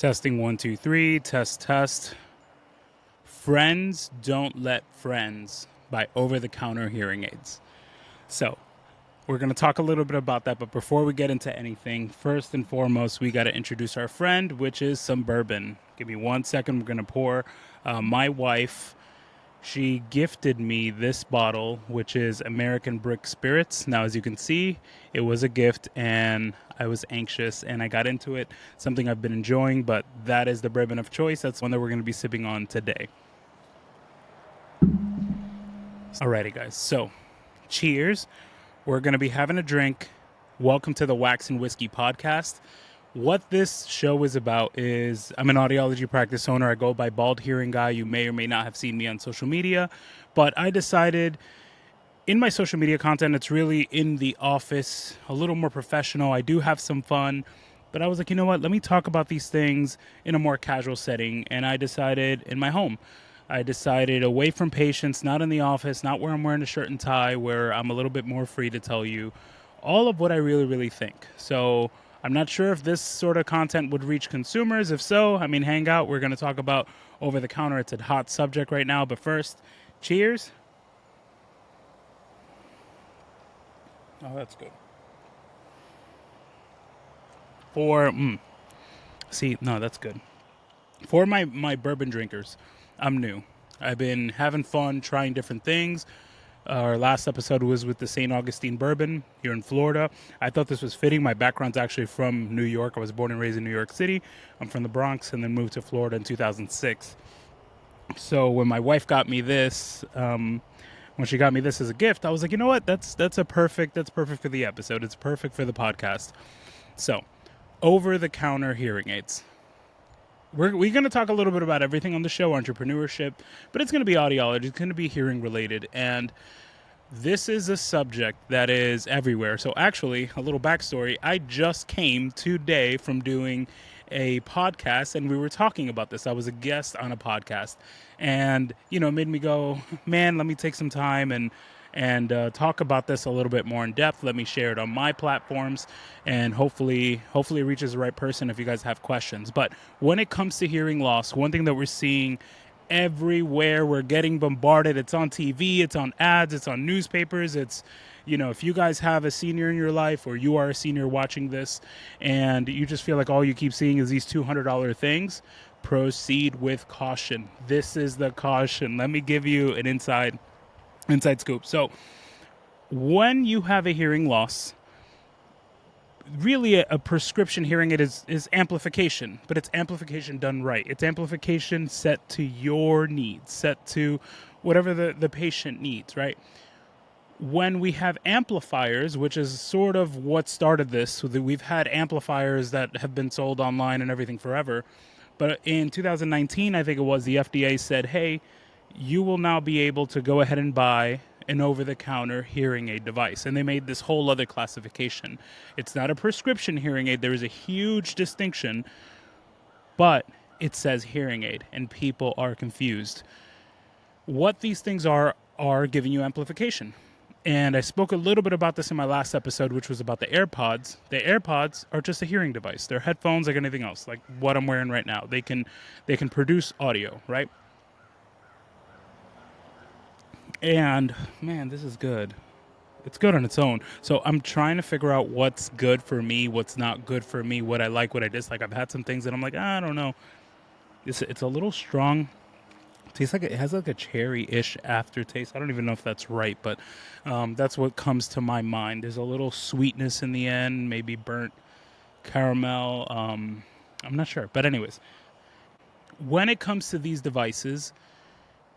Testing one, two, three. Test, test. Friends Don't Let Friends by Over the Counter Hearing Aids. So, we're going to talk a little bit about that, but before we get into anything, first and foremost, we got to introduce our friend, which is some bourbon. Give me 1 second. We're going to pour. My wife, she gifted me this bottle, which is American Brick Spirits. Now, as you can see, it was a gift, and I was anxious, and I got into it. Something I've been enjoying, but that is the bourbon of choice. That's one that we're going to be sipping on today. Alrighty, guys. So, cheers. We're going to be having a drink. Welcome to the Wax and Whiskey podcast. What this show is about is I'm an audiology practice owner. I go by Bald Hearing Guy. You may or may not have seen me on social media, but I decided in my social media content, it's really in the office, a little more professional. I do have some fun, but I was like, you know what? Let me talk about these things in a more casual setting. And I decided in my home. I decided away from patients, not in the office, not where I'm wearing a shirt and tie, where I'm a little bit more free to tell you all of what I really, really think. So I'm not sure if this sort of content would reach consumers. If so, I mean, hang out. We're going to talk about over the counter. It's a hot subject right now. But first, cheers. Oh, that's good. That's good. For my bourbon drinkers, I'm new. I've been having fun trying different things. Our last episode was with the St. Augustine Bourbon here in Florida. I thought this was fitting. My background's actually from New York. I was born and raised in New York City. I'm from the Bronx and then moved to Florida in 2006. So when my wife got me this, when she got me this as a gift, I was like, you know what? That's perfect for the episode. It's perfect for the podcast. So, over-the-counter hearing aids. We're going to talk a little bit about everything on the show, entrepreneurship, but it's going to be audiology. It's going to be hearing related. And this is a subject that is everywhere. So actually, a little backstory. I just came today from doing a podcast, and we were talking about this. I was a guest on a podcast, and, it made me go, man, let me take some time and talk about this a little bit more in depth. Let me share it on my platforms, and hopefully it reaches the right person if you guys have questions. But when it comes to hearing loss, one thing that we're seeing everywhere, we're getting bombarded. It's on TV, it's on ads, it's on newspapers. It's, if you guys have a senior in your life or you are a senior watching this and you just feel like all you keep seeing is these $200 things, proceed with caution. This is the caution. Let me give you an inside scoop. So when you have a hearing loss, really a prescription hearing aid is amplification, but it's amplification done right. It's amplification set to your needs, set to whatever the patient needs, right? When we have amplifiers, which is sort of what started this, so that we've had amplifiers that have been sold online and everything forever. But in 2019, I think it was, the FDA said, hey, you will now be able to go ahead and buy an over-the-counter hearing aid device. And they made this whole other classification. It's not a prescription hearing aid. There is a huge distinction, but it says hearing aid, and people are confused. What these things are giving you amplification. And I spoke a little bit about this in my last episode, which was about the AirPods. The AirPods are just a hearing device. They're headphones like anything else, like what I'm wearing right now. They can produce audio, right? And man, this is good. It's good on its own. So I'm trying to figure out what's good for me, what's not good for me, what I like, what I dislike. I've had some things that I'm like, I don't know. It's a little strong. Tastes like it has like a cherry-ish aftertaste. I don't even know if that's right, but that's what comes to my mind. There's a little sweetness in the end, maybe burnt caramel. I'm not sure. But anyways, when it comes to these devices,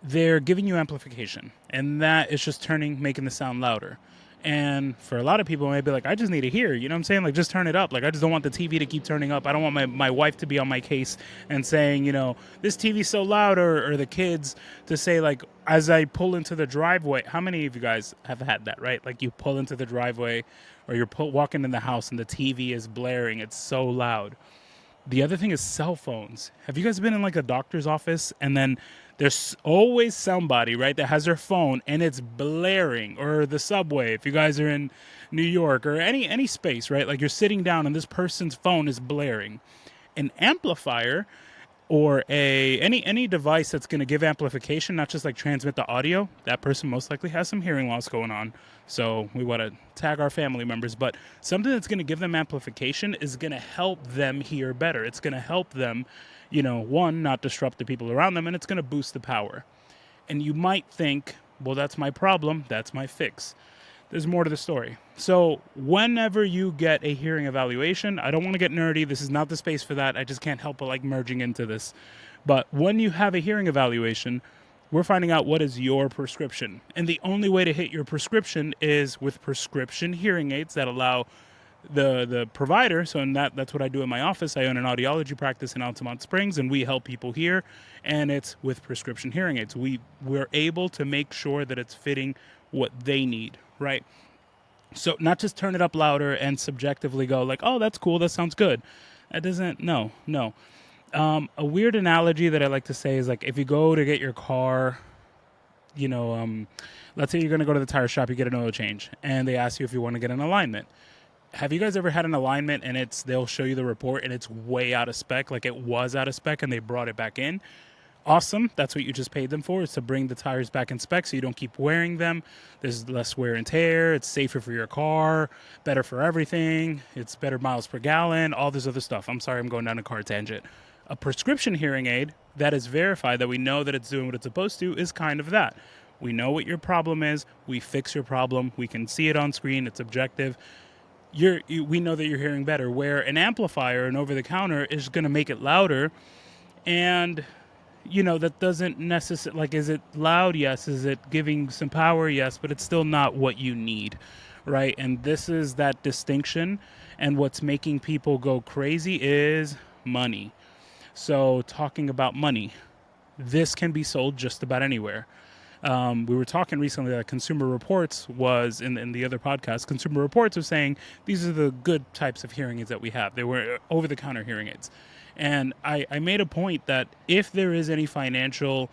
they're giving you amplification, and that is just making the sound louder. And for a lot of people, it may be like, I just need to hear, you know what I'm saying? Like, just turn it up. Like, I just don't want the TV to keep turning up. I don't want my wife to be on my case and saying, this TV's so loud, or the kids to say, like, as I pull into the driveway. How many of you guys have had that, right? Like, you pull into the driveway or you're walking in the house and the TV is blaring. It's so loud. The other thing is cell phones. Have you guys been in like a doctor's office and then there's always somebody, right, that has their phone and it's blaring, or the subway, if you guys are in New York, or any space, right? Like you're sitting down and this person's phone is blaring. An amplifier or any device that's going to give amplification, not just like transmit the audio, that person most likely has some hearing loss going on. So we want to tag our family members. But something that's going to give them amplification is going to help them hear better. It's going to help them, one, not disrupt the people around them, and it's going to boost the power. And you might think, well, that's my problem, that's my fix. There's more to the story. So whenever you get a hearing evaluation, I don't want to get nerdy. This is not the space for that. I just can't help but like merging into this. But when you have a hearing evaluation, we're finding out what is your prescription. And the only way to hit your prescription is with prescription hearing aids that allow the provider. So that's what I do in my office. I own an audiology practice in Altamont Springs, and we help people hear. And it's with prescription hearing aids. We're able to make sure that it's fitting what they need, right? So not just turn it up louder and subjectively go like, oh, that's cool, that sounds good. That doesn't, no. A weird analogy that I like to say is like if you go to get your car, let's say you're going to go to the tire shop, you get an oil change, and they ask you if you want to get an alignment. Have you guys ever had an alignment and they'll show you the report and it's way out of spec, like it was out of spec and they brought it back in? Awesome. That's what you just paid them for, is to bring the tires back in spec so you don't keep wearing them. There's less wear and tear. It's safer for your car, better for everything. It's better miles per gallon, all this other stuff. I'm sorry, I'm going down a car tangent. A prescription hearing aid that is verified, that we know that it's doing what it's supposed to, is kind of that. We know what your problem is. We fix your problem. We can see it on screen. It's objective. We know that you're hearing better, where an amplifier and over-the-counter is going to make it louder, and that doesn't necessarily, like, is it loud? Yes. Is it giving some power? Yes, but it's still not what you need, right? And this is that distinction, and what's making people go crazy is money. So talking about money, this can be sold just about anywhere. We were talking recently that Consumer Reports was, in the other podcast, Consumer Reports was saying these are the good types of hearing aids that we have. They were over-the-counter hearing aids. And I made a point that if there is any financial,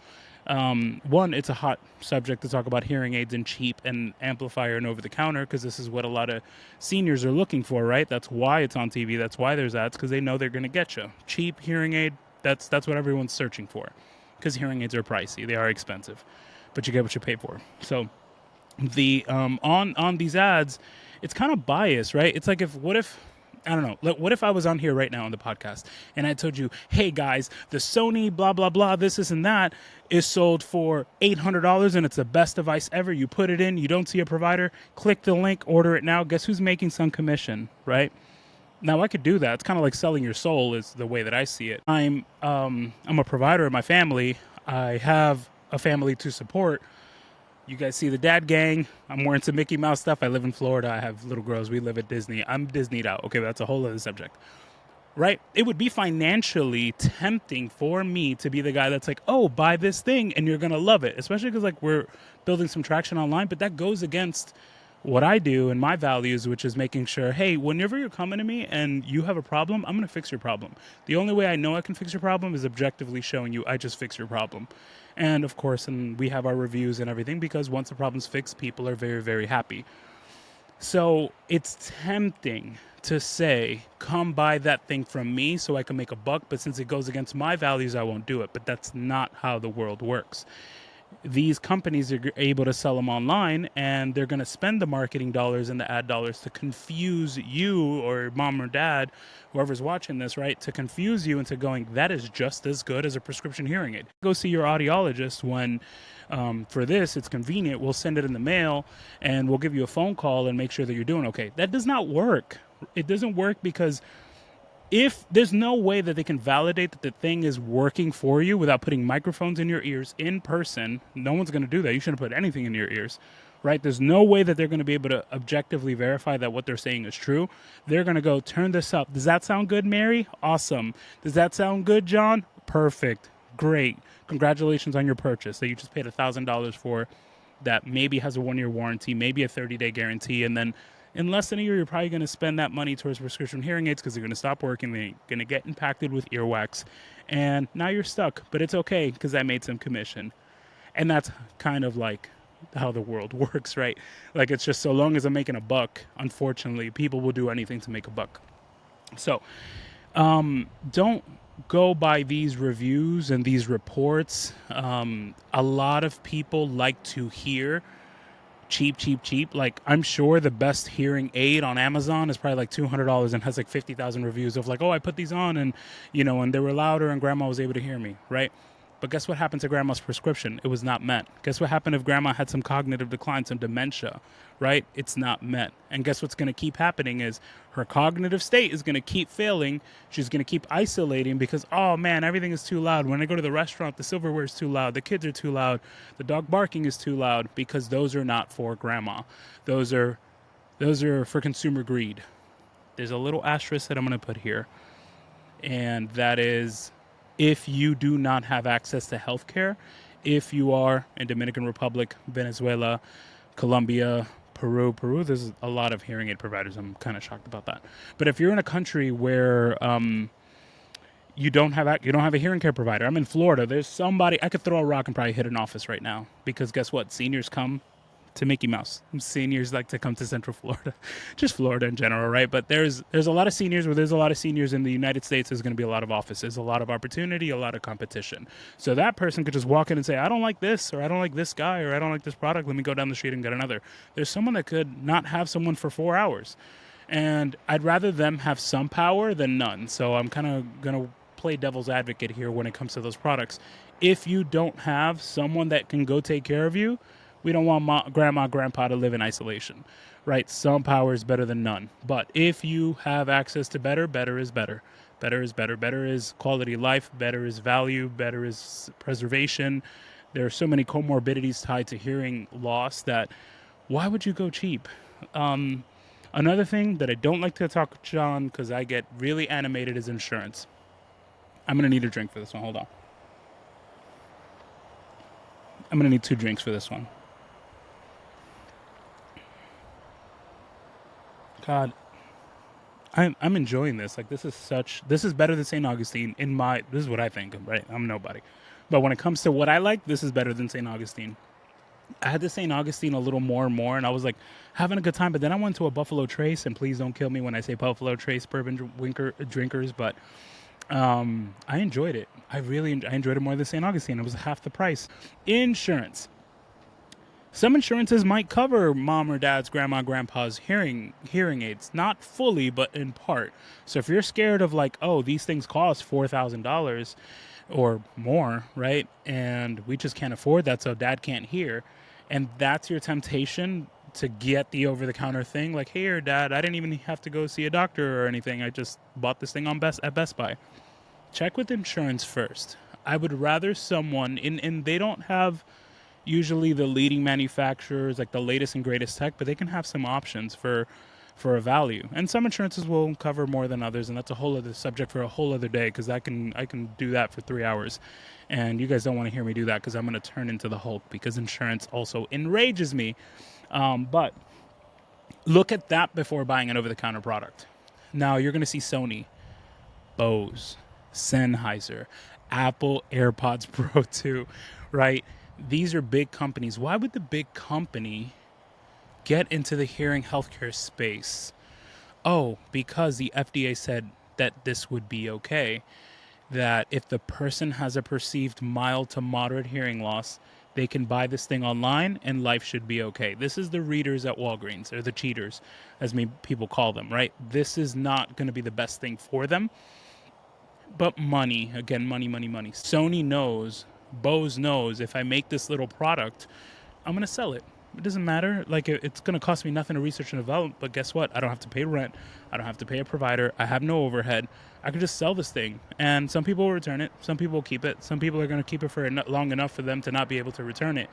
one, it's a hot subject to talk about hearing aids and cheap and amplifier and over-the-counter, because this is what a lot of seniors are looking for, right? That's why it's on TV. That's why there's ads, because they know they're going to get you. Cheap hearing aid, that's what everyone's searching for, because hearing aids are pricey. They are expensive, but you get what you pay for. So the on these ads, it's kind of biased, right? It's like what if I was on here right now on the podcast and I told you, hey guys, the Sony blah, blah, blah, this and that is sold for $800 and it's the best device ever. You put it in, you don't see a provider, click the link, order it now. Guess who's making some commission, right? Now I could do that. It's kind of like selling your soul is the way that I see it. I'm a provider in my family. I have a family to support. You guys see the dad gang. I'm wearing some Mickey Mouse stuff. I live in Florida. I have little girls. We live at Disney. I'm Disneyed out. Okay, that's a whole other subject. Right? It would be financially tempting for me to be the guy that's like, oh, buy this thing and you're going to love it. Especially because like we're building some traction online. But that goes against what I do and my values, which is making sure, hey, whenever you're coming to me and you have a problem, I'm going to fix your problem. The only way I know I can fix your problem is objectively showing you I just fixed your problem. And of course, and we have our reviews and everything, because once the problem's fixed, people are very, very happy. So it's tempting to say, come buy that thing from me so I can make a buck. But since it goes against my values, I won't do it. But that's not how the world works. These companies are able to sell them online, and they're going to spend the marketing dollars and the ad dollars to confuse you or mom or dad, whoever's watching this, right? To confuse you into going, that is just as good as a prescription hearing aid. Go see your audiologist when, for this, it's convenient. We'll send it in the mail and we'll give you a phone call and make sure that you're doing okay. That does not work. It doesn't work because if there's no way that they can validate that the thing is working for you without putting microphones in your ears in person, no one's going to do that. You shouldn't put anything in your ears, right? There's no way that they're going to be able to objectively verify that what they're saying is true. They're going to go, turn this up. Does that sound good, Mary? Awesome. Does that sound good, John? Perfect. Great. Congratulations on your purchase that you just paid $1,000 for, that maybe has a 1-year warranty, maybe a 30-day guarantee, and then in less than a year, you're probably going to spend that money towards prescription hearing aids because they're going to stop working. They're going to get impacted with earwax. And now you're stuck. But it's okay because I made some commission. And that's kind of like how the world works, right? Like, it's just so long as I'm making a buck, unfortunately, people will do anything to make a buck. So Don't go by these reviews and these reports. A lot of people like to hear cheap, cheap, cheap. Like, I'm sure the best hearing aid on Amazon is probably like $200 and has like 50,000 reviews of like, oh, I put these on and, and they were louder and grandma was able to hear me, right? But guess what happened to grandma's prescription? It was not met. Guess what happened if grandma had some cognitive decline, some dementia, right? It's not met. And guess what's going to keep happening is her cognitive state is going to keep failing. She's going to keep isolating because, oh man, everything is too loud. When I go to the restaurant, the silverware is too loud. The kids are too loud. The dog barking is too loud because those are not for grandma. Those are for consumer greed. There's a little asterisk that I'm going to put here, and that is if you do not have access to healthcare, if you are in Dominican Republic, Venezuela, Colombia, Peru, there's a lot of hearing aid providers. I'm kind of shocked about that. But if you're in a country where you don't have a hearing care provider, I'm in Florida. There's somebody I could throw a rock and probably hit an office right now because guess what? Seniors come to Mickey Mouse. Seniors like to come to Central Florida, just Florida in general, right? But there's a lot of seniors. Where there's a lot of seniors in the United States, there's going to be a lot of offices, a lot of opportunity, a lot of competition. So that person could just walk in and say, I don't like this, or I don't like this guy, or I don't like this product. Let me go down the street and get another. There's someone that could not have someone for 4 hours. And I'd rather them have some power than none. So I'm kind of going to play devil's advocate here when it comes to those products. If you don't have someone that can go take care of you, we don't want grandma, grandpa to live in isolation, right? Some power is better than none. But if you have access to better, better is better. Better is better. Better is quality of life. Better is value. Better is preservation. There are so many comorbidities tied to hearing loss that why would you go cheap? Another thing that I don't like to talk on because I get really animated is insurance. I'm going to need a drink for this one. Hold on. I'm going to need 2 drinks for this one. God, I'm enjoying this. Like this is better than St. Augustine this is what I think, right? I'm nobody. But when it comes to what I like, this is better than St. Augustine. I had the St. Augustine a little more and more, and I was like having a good time. But then I went to a Buffalo Trace, and please don't kill me when I say Buffalo Trace bourbon drinkers, but I enjoyed it. I enjoyed it more than St. Augustine. It was half the price. Insurance. Some insurances might cover mom or dad's, grandma, grandpa's hearing aids, not fully, but in part. So if you're scared of like, oh, these things cost $4,000 or more, right? And we just can't afford that, so dad can't hear. And that's your temptation to get the over-the-counter thing. Like, here, dad, I didn't even have to go see a doctor or anything. I just bought this thing at Best Buy. Check with insurance first. I would rather someone, and they don't have usually the leading manufacturers, like the latest and greatest tech, but they can have some options for a value. And some insurances will cover more than others, and that's a whole other subject for a whole other day because I can do that for 3 hours. And you guys don't want to hear me do that because I'm going to turn into the Hulk because insurance also enrages me. But look at that before buying an over-the-counter product. Now you're going to see Sony, Bose, Sennheiser, Apple AirPods Pro 2, right? These are big companies. Why would the big company get into the hearing healthcare space? Oh, because the FDA said that this would be okay. That if the person has a perceived mild to moderate hearing loss, they can buy this thing online and life should be okay. This is the readers at Walgreens, or the cheaters, as people call them, right? This is not going to be the best thing for them. But money, again, money. Sony knows, Bose knows, if I make this little product, I'm going to sell it. It doesn't matter. Like, it's going to cost me nothing to research and develop, but guess what? I don't have to pay rent. I don't have to pay a provider. I have no overhead. I could just sell this thing. And some people will return it. Some people will keep it. Some people are going to keep it for long enough for them to not be able to return it.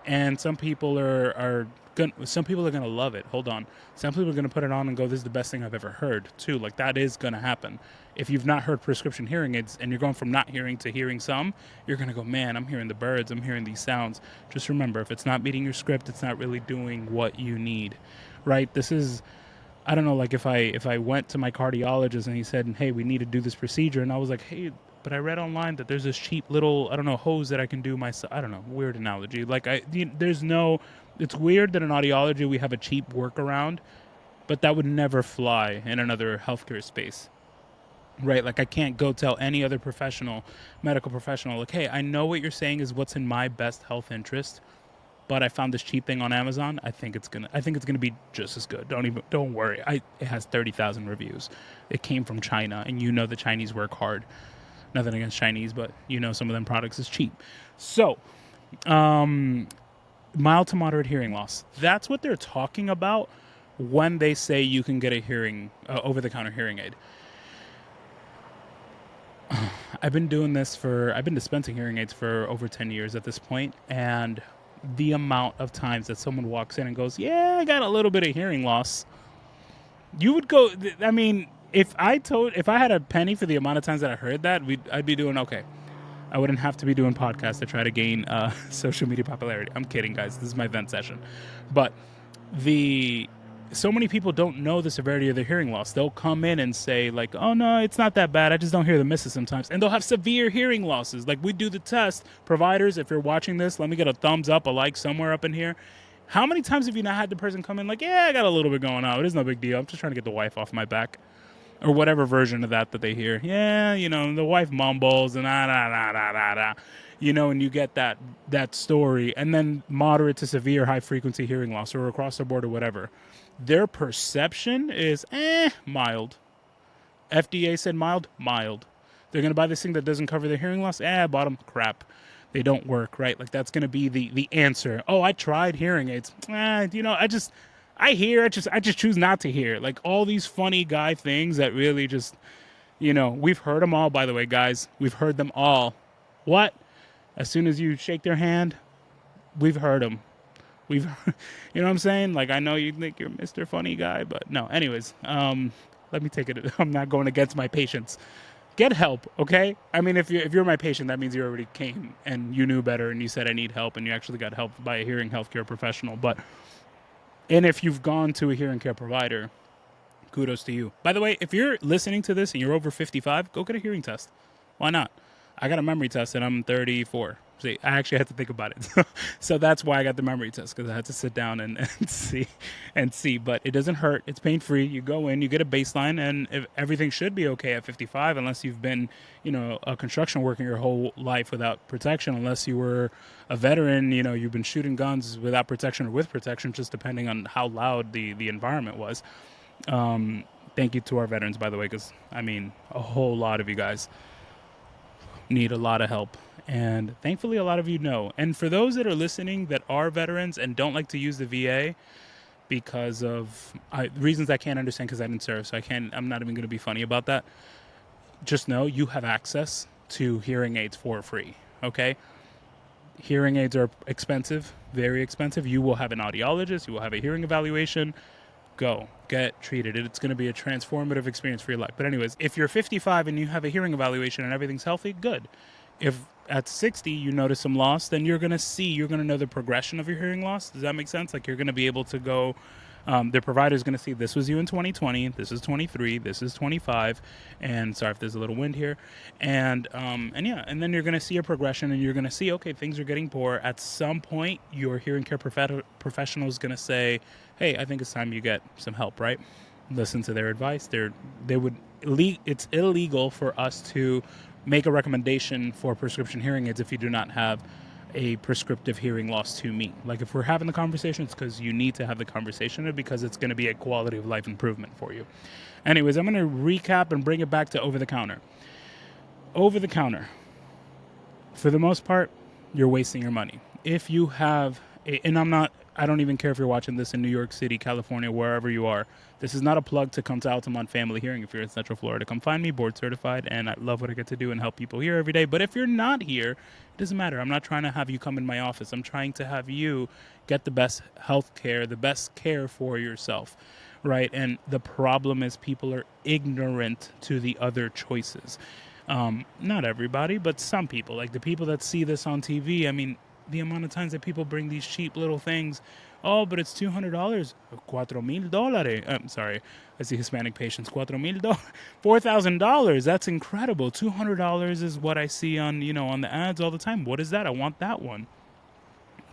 And some people are going to love it. Hold on. Some people are going to put it on and go, this is the best thing I've ever heard, too. Like, that is going to happen. If you've not heard prescription hearing aids and you're going from not hearing to hearing some, you're going to go, man, I'm hearing the birds. I'm hearing these sounds. Just remember, if it's not meeting your script, it's not really doing what you need, right? This is, I don't know, like if I went to my cardiologist and he said, hey, we need to do this procedure. And I was like, hey, but I read online that there's this cheap little, I don't know, hose that I can do myself. I don't know, weird analogy. Like, it's weird that in audiology we have a cheap workaround, but that would never fly in another healthcare space. right? Like I can't go tell any other medical professional, like, hey, I know what you're saying is what's in my best health interest, but I found this cheap thing on Amazon. I think it's gonna be just as good. Don't worry. It has 30,000 reviews. It came from China, and the Chinese work hard. Nothing against Chinese, but some of them products is cheap. So, mild to moderate hearing loss. That's what they're talking about when they say you can get a over-the-counter hearing aid. I've been dispensing hearing aids for over 10 years at this point, and the amount of times that someone walks in and goes, yeah, I got a little bit of hearing loss. You would go, I mean, if I had a penny for the amount of times that I heard that, I'd be doing okay. I wouldn't have to be doing podcasts to try to gain social media popularity. I'm kidding, guys. This is my vent session. But so many people don't know the severity of their hearing loss. They'll come in and say, like, oh, no, it's not that bad. I just don't hear the misses sometimes. And they'll have severe hearing losses. Like, we do the test. Providers, if you're watching this, let me get a thumbs up, a like somewhere up in here. How many times have you not had the person come in like, yeah, I got a little bit going on. It is no big deal. I'm just trying to get the wife off my back. Or whatever version of that they hear. Yeah, the wife mumbles and and you get that story. And then moderate to severe high-frequency hearing loss or across the board or whatever. Their perception is, mild. FDA said mild. They're going to buy this thing that doesn't cover their hearing loss. Bottom, crap. They don't work, right? Like, that's going to be the answer. Oh, I tried hearing aids. I just choose not to hear. Like, all these funny guy things that really just, we've heard them all, by the way, guys. We've heard them all. What? As soon as you shake their hand, we've heard them. You know what I'm saying? Like, I know you think you're Mr. Funny Guy, but no. Anyways, let me take it. I'm not going against my patients. Get help, okay? I mean, if you're my patient, that means you already came and you knew better and you said I need help and you actually got help by a hearing healthcare professional. And if you've gone to a hearing care provider, kudos to you. By the way, if you're listening to this and you're over 55, go get a hearing test. Why not? I got a memory test and I'm 34. See, I actually had to think about it. So that's why I got the memory test, because I had to sit down and see. But it doesn't hurt. It's pain-free. You go in, you get a baseline, and everything should be okay at 55 unless you've been, a construction worker your whole life without protection, unless you were a veteran, you've been shooting guns without protection or with protection, just depending on how loud the environment was. Thank you to our veterans, by the way, because, a whole lot of you guys need a lot of help. And thankfully, a lot of you know. And for those that are listening that are veterans and don't like to use the VA because of reasons I can't understand because I didn't serve, so I'm not even going to be funny about that. Just know you have access to hearing aids for free, okay? Hearing aids are expensive, very expensive. You will have an audiologist. You will have a hearing evaluation. Go get treated. It's going to be a transformative experience for your life. But anyways, if you're 55 and you have a hearing evaluation and everything's healthy, good. If at 60 you notice some loss, then you're going to know the progression of your hearing loss. Does that make sense? Like, you're going to be able to go, the provider's going to see this was you in 2020, this is 23, this is 25, and sorry if there's a little wind here, and then you're going to see a progression, and you're going to see, okay, things are getting poor. At some point, your hearing care professional is going to say, hey, I think it's time you get some help, right? Listen to their advice. It's illegal for us to make a recommendation for prescription hearing aids if you do not have a prescriptive hearing loss to meet. Like, if we're having the conversation, it's because you need to have the conversation, because it's going to be a quality of life improvement for you. Anyways, I'm going to recap and bring it back to over-the-counter. Over-the-counter, for the most part, you're wasting your money. If you have, I don't even care if you're watching this in New York City, California, wherever you are. This is not a plug to come to Altamont Family Hearing if you're in Central Florida. Come find me, board certified, and I love what I get to do and help people here every day. But if you're not here, it doesn't matter. I'm not trying to have you come in my office. I'm trying to have you get the best health care, the best care for yourself, right? And the problem is people are ignorant to the other choices. Not everybody, but some people. Like the people that see this on TV, the amount of times that people bring these cheap little things. Oh, but it's $200. $4,000. I'm sorry. I see Hispanic patients. $4,000. $4,000. That's incredible. $200 is what I see on, on the ads all the time. What is that? I want that one.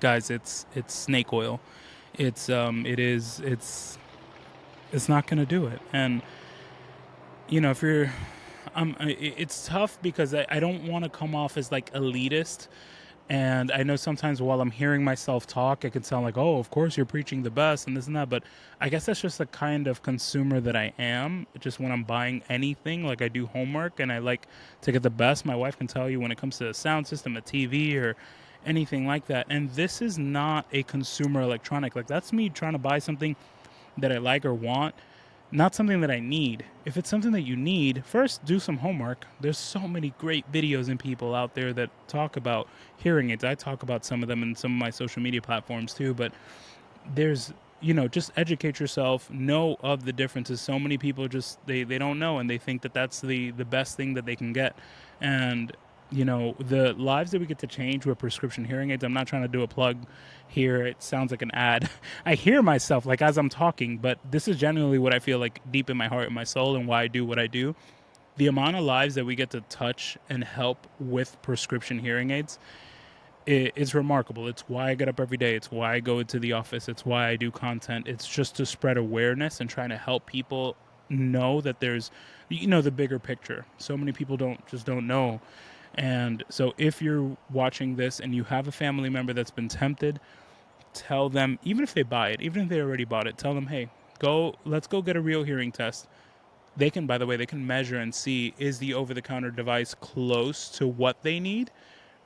Guys, it's snake oil. It's not going to do it. And, if you're, It's tough because I don't want to come off as like elitist. And I know sometimes while I'm hearing myself talk, it can sound like, oh, of course you're preaching the best and this and that. But I guess that's just the kind of consumer that I am. Just when I'm buying anything, like I do homework and I like to get the best. My wife can tell you when it comes to a sound system, a TV, or anything like that. And this is not a consumer electronic. Like that's me trying to buy something that I like or want, not something that I need. If it's something that you need, first do some homework. There's so many great videos and people out there that talk about hearing aids. I talk about some of them in some of my social media platforms too, but there's, just educate yourself, know of the differences. So many people just they don't know, and they think that that's the best thing that they can get. And the lives that we get to change with prescription hearing aids. I'm not trying to do a plug here. It sounds like an ad. I hear myself like as I'm talking, but this is genuinely what I feel like deep in my heart and my soul, and why I do what I do. The amount of lives that we get to touch and help with prescription hearing aids, it's remarkable. It's why I get up every day. It's why I go into the office. It's why I do content. It's just to spread awareness and trying to help people know that there's, the bigger picture. So many people don't know. And so if you're watching this and you have a family member that's been tempted, tell them, even if they buy it, even if they already bought it, tell them, hey, let's go get a real hearing test. They can, by the way, they can measure and see, is the over-the-counter device close to what they need?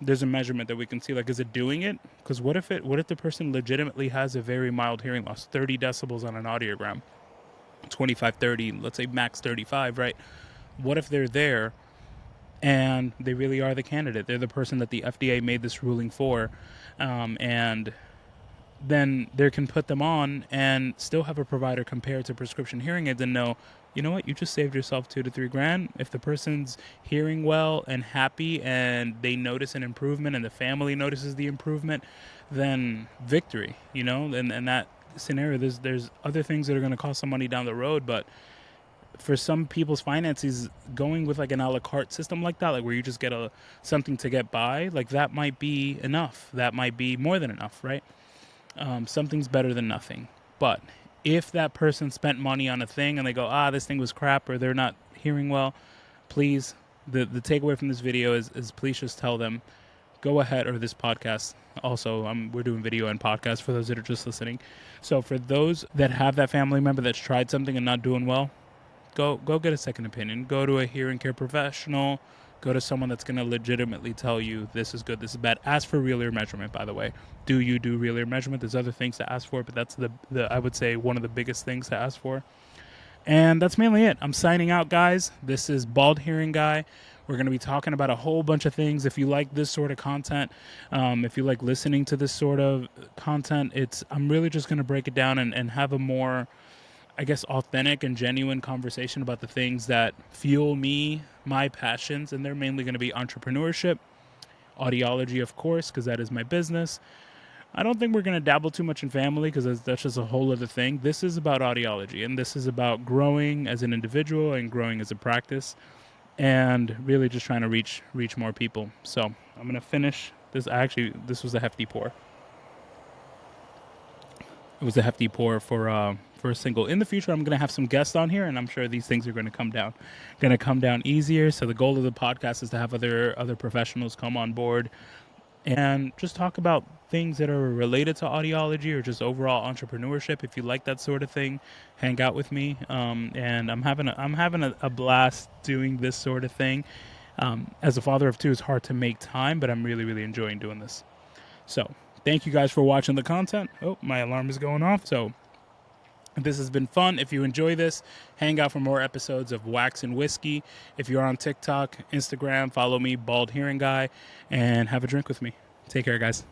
There's a measurement that we can see, like, is it doing it? Because what if the person legitimately has a very mild hearing loss, 30 decibels on an audiogram, 25, 30, let's say max 35, right? What if they're there and they really are the candidate? They're the person that the FDA made this ruling for, and then they can put them on and still have a provider compare to prescription hearing aids and know, you know what, you just saved yourself $2 to $3 grand. If the person's hearing well and happy and they notice an improvement and the family notices the improvement, then victory, and that scenario, there's other things that are going to cost some money down the road, but for some people's finances, going with like an a la carte system like that, like where you just get something to get by, like that might be enough. That might be more than enough, right? Something's better than nothing. But if that person spent money on a thing and they go, this thing was crap, or they're not hearing well, please, the takeaway from this video is please just tell them, go ahead, or this podcast. Also, we're doing video and podcast for those that are just listening. So for those that have that family member that's tried something and not doing well, go get a second opinion. Go to a hearing care professional. Go to someone that's going to legitimately tell you this is good, this is bad. Ask for real ear measurement, by the way. Do you do real ear measurement? There's other things to ask for, but that's the I would say one of the biggest things to ask for. And that's mainly it. I'm signing out, guys. This is Bald Hearing Guy. We're going to be talking about a whole bunch of things. If you like this sort of content, if you like listening to this sort of content, I'm really just going to break it down and have a more, I guess, authentic and genuine conversation about the things that fuel me, my passions, and they're mainly going to be entrepreneurship, audiology, of course, because that is my business. I don't think we're going to dabble too much in family because that's just a whole other thing. This is about audiology, and this is about growing as an individual and growing as a practice, and really just trying to reach more people. So I'm going to finish this. Actually, this was a hefty pour. It was a hefty pour for a single. In the future, I'm going to have some guests on here, and I'm sure these things are going to come down easier. So the goal of the podcast is to have other professionals come on board and just talk about things that are related to audiology or just overall entrepreneurship. If you like that sort of thing, hang out with me. And I'm having a blast doing this sort of thing. As a father of two, it's hard to make time, but I'm really, really enjoying doing this. So thank you guys for watching the content. Oh, my alarm is going off. So this has been fun. If you enjoy this, hang out for more episodes of Wax and Whiskey. If you're on TikTok, Instagram, follow me, Bald Hearing Guy, and have a drink with me. Take care, guys.